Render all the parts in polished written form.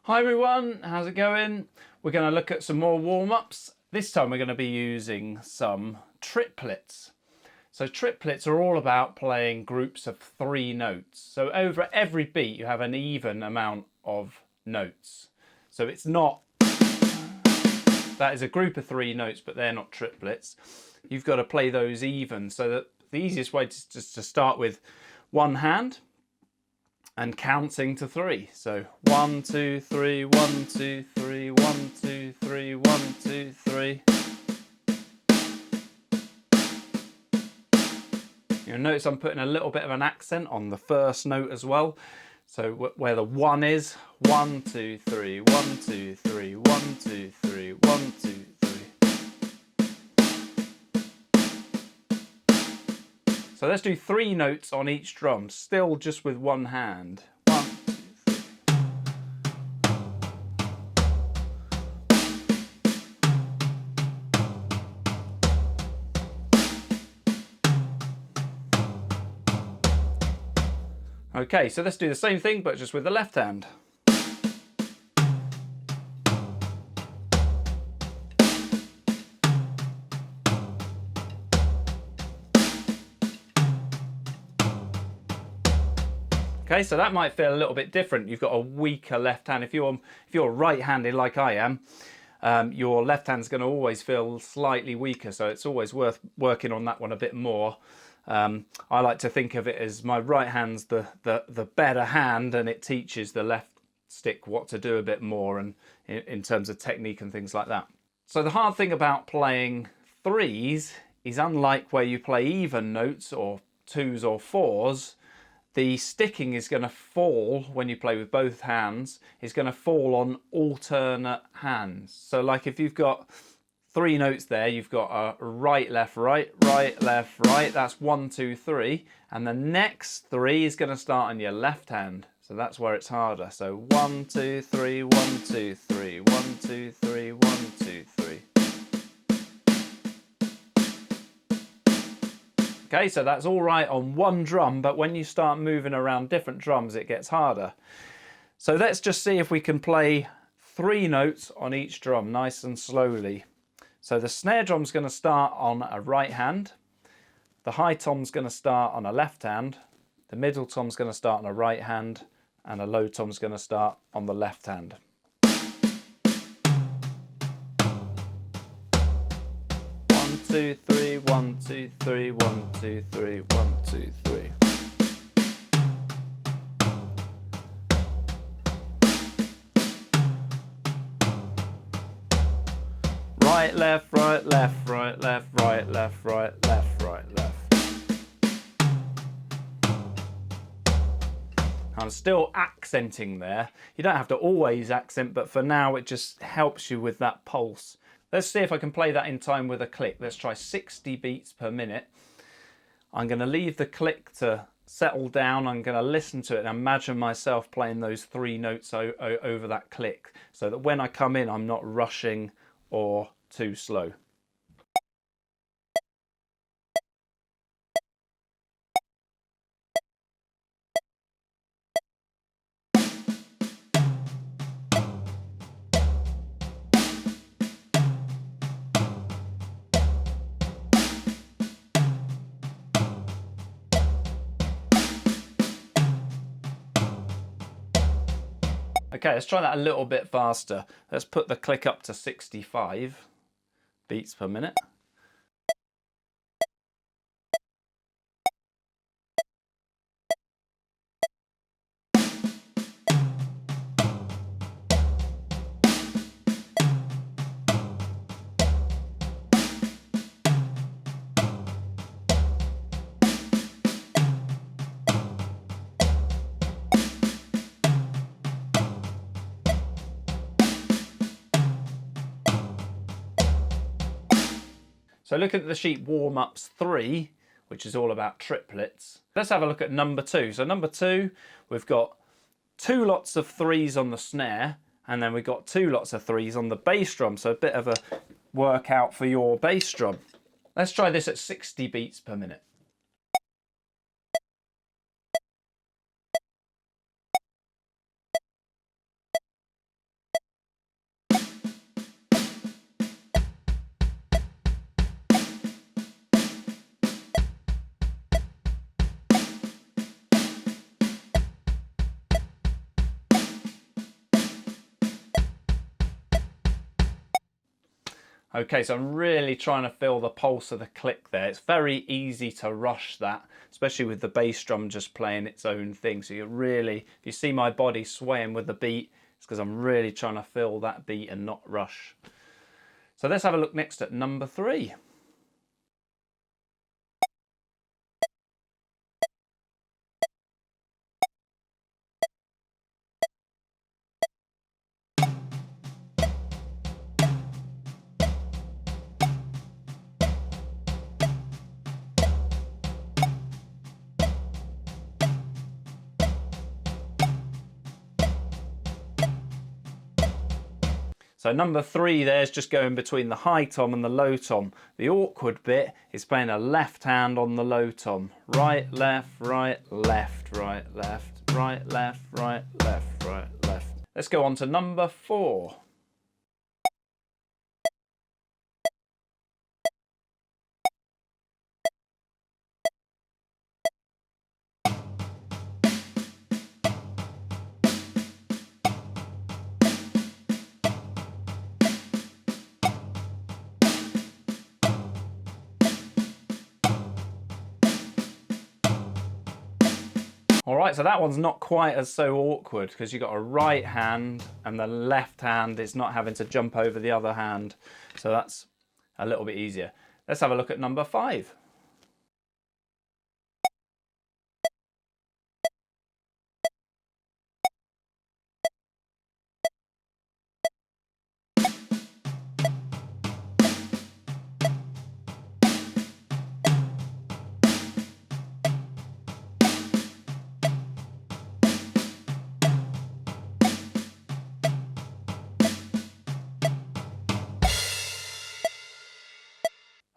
Hi everyone, how's it going? We're going to look at some more warm-ups. This time we're going to be using some triplets. So triplets are all about playing groups of 3 notes. So over every beat you have an even amount of notes. So it's not, that is a group of 3 notes, but they're not triplets. You've got to play those even. So that the easiest way is just to start with one hand and counting to 3. So 1, 2, 3, 1, 2, 3, 1, 2, 3, 1, 2, 3. You'll notice I'm putting a little bit of an accent on the first note as well. So where the 1 is, 1, 2, 3, 1, 2, 3, 1, 2, 3, 1, 2, 3. So let's do 3 notes on each drum, still just with one hand. 1, 2, 3. Okay, so let's do the same thing, but just with the left hand. Okay, so that might feel a little bit different. You've got a weaker left hand. If you're right-handed like I am, your left hand's going to always feel slightly weaker, so it's always worth working on that one a bit more. I like to think of it as my right hand's the better hand, and it teaches the left stick what to do a bit more, and in terms of technique and things like that. So the hard thing about playing 3's is, unlike where you play even notes or 2's or 4's, the sticking is going to fall when you play with both hands, is going to fall on alternate hands. So like if you've got 3 notes there, you've got a right, left, right, right, left, right. That's 1, 2, 3. And the next 3 is going to start on your left hand. So that's where it's harder. So 1, 2, 3, 1, 2, 3, 1, 2, 3, 1, 2, 3. Okay, so that's all right on one drum, but when you start moving around different drums, it gets harder. So let's just see if we can play 3 notes on each drum, nice and slowly. So the snare drum's going to start on a right hand, the high tom's going to start on a left hand, the middle tom's going to start on a right hand, and a low tom's going to start on the left hand. 1, 2, 3, 1, 2, 3, 1, 2, 3, 1, 2, 3. Right, left, right, left, right, left, right, left, right, left, right, left. I'm still accenting there. You don't have to always accent, but for now it just helps you with that pulse. Let's see if I can play that in time with a click. Let's try 60 beats per minute. I'm going to leave the click to settle down. I'm going to listen to it and imagine myself playing those 3 notes over that click, so that when I come in, I'm not rushing or too slow. Okay, let's try that a little bit faster. Let's put the click up to 65 beats per minute. So looking at the sheet warm-ups 3, which is all about triplets, let's have a look at number 2. So number 2, we've got 2 lots of 3's on the snare, and then we've got 2 lots of 3's on the bass drum. So a bit of a workout for your bass drum. Let's try this at 60 beats per minute. Okay, so I'm really trying to feel the pulse of the click there. It's very easy to rush that, especially with the bass drum just playing its own thing. So you really, if you see my body swaying with the beat, it's because I'm really trying to feel that beat and not rush. So let's have a look next at number 3. So number 3 there is just going between the high tom and the low tom. The awkward bit is playing a left hand on the low tom. Right, left, right, left, right, left, right, left, right, left, right, left. Let's go on to number 4. All right, so that one's not quite as so awkward because you've got a right hand and the left hand is not having to jump over the other hand. So that's a little bit easier. Let's have a look at number 5.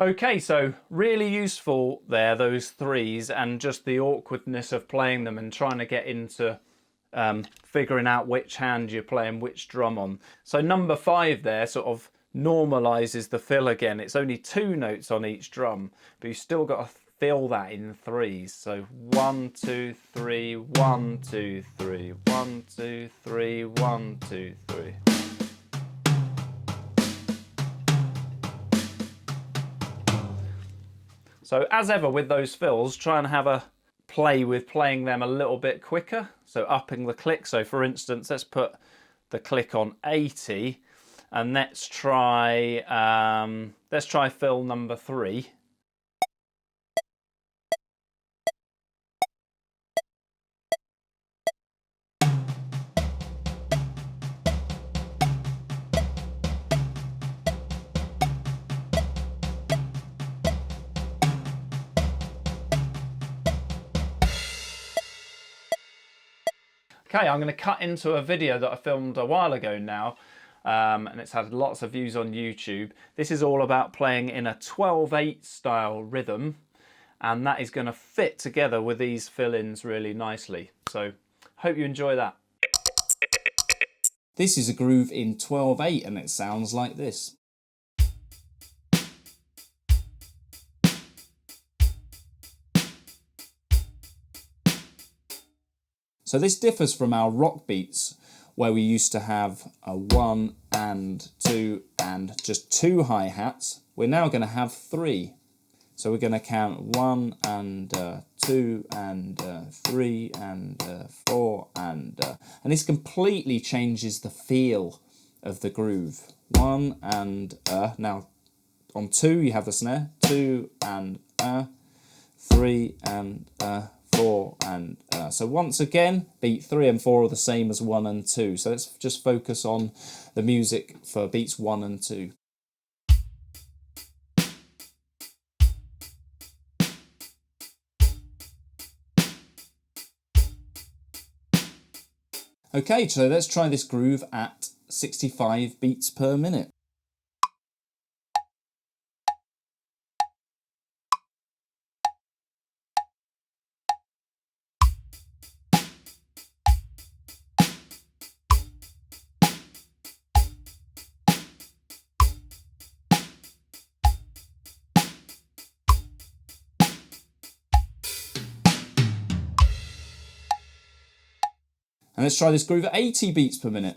Okay, so really useful there, those 3's, and just the awkwardness of playing them and trying to get into figuring out which hand you're playing which drum on. So number 5 there sort of normalizes the fill again. It's only 2 notes on each drum, but you've still got to fill that in 3's. So 1, 2, 3, 1, 2, 3, 1, 2, 3, 1, 2, 3. So as ever with those fills, try and have a play with playing them a little bit quicker. So upping the click. So for instance, let's put the click on 80 and let's try fill number 3. Okay, I'm going to cut into a video that I filmed a while ago now, and it's had lots of views on YouTube. This is all about playing in a 12/8 style rhythm, and that is going to fit together with these fill-ins really nicely. So, hope you enjoy that. This is a groove in 12/8 and it sounds like this. So this differs from our rock beats where we used to have a 1 and 2 and just 2 hi-hats. We're now going to have 3. So we're going to count 1 and 2 and 3 and 4 and this completely changes the feel of the groove. 1 and now on 2 you have the snare, 2 and 3 and 4 and so once again beat 3 and 4 are the same as 1 and 2. So let's just focus on the music for beats 1 and 2. Okay, so let's try this groove at 65 beats per minute. And let's try this groove at 80 beats per minute.